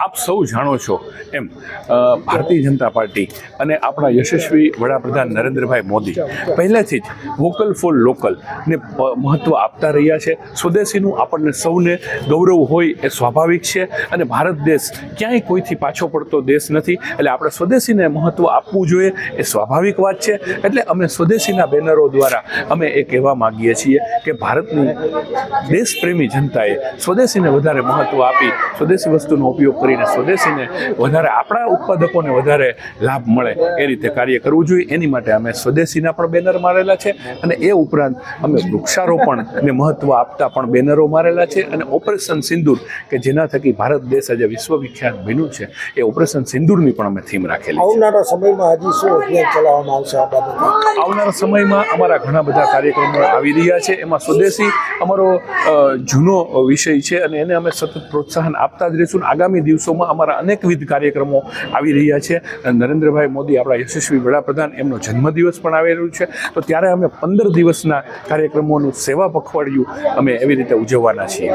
આપ સૌ જાણો છો એમ ભારતીય જનતા પાર્ટી અને આપણા યશસ્વી વડાપ્રધાન નરેન્દ્રભાઈ મોદી પહેલેથી જ વોકલ ફોર લોકલ ને મહત્ત્વ આપતા રહ્યા છે. સ્વદેશીનું આપણને સૌને ગૌરવ હોય એ સ્વાભાવિક છે અને ભારત દેશ ક્યાંય કોઈથી પાછો પડતો દેશ નથી, એટલે આપણે સ્વદેશીને મહત્ત્વ આપવું જોઈએ એ સ્વાભાવિક વાત છે. એટલે અમે સ્વદેશીના બેનરો દ્વારા અમે એ કહેવા માગીએ છીએ કે ભારતની દેશપ્રેમી જનતાએ સ્વદેશીને વધારે મહત્ત્વ આપી સ્વદેશી વસ્તુનો ઉપયોગ કરીને સ્વદેશીને વધારે આપણા ઉત્પાદકોને વધારે લાભ મળે એ રીતે કાર્ય કરવું જોઈએ. એની માટે અમે સ્વદેશીના પણ બેનર મારેલા છે અને એ ઉપરાંત અમે વૃક્ષારોપણને મહત્ત્વ આપતા પણ બેનરો મારેલા છે. અને ઓપરેશન સિંદૂર કે જેના થકી ભારત દેશ આજે વિશ્વવિખ્યાત બન્યું છે એ ઓપરેશન સિંદૂરની પણ અમે થીમ રાખેલી છે. આવનારા સમયમાં હજી શું અભિયાન ચલાવવામાં આવશે આ બાબતે? આવનારા સમયમાં અમારા ઘણા બધા કાર્યક્રમો આવી રહ્યા છે. એમાં સ્વદેશી અમારો જૂનો વિષય છે અને એને અમે સતત પ્રોત્સાહન આપતા જ રહીશું. આગામી દિવસોમાં અમારા અનેકવિધ કાર્યક્રમો આવી રહ્યા છે. નરેન્દ્રભાઈ મોદી આપણા યશસ્વી વડાપ્રધાન એમનો જન્મદિવસ પણ આવી રહ્યું છે, તો ત્યારે અમે 15 દિવસના કાર્યક્રમોનું સેવા પખવાડિયું અમે એવી રીતે ઉજવવાના છીએ.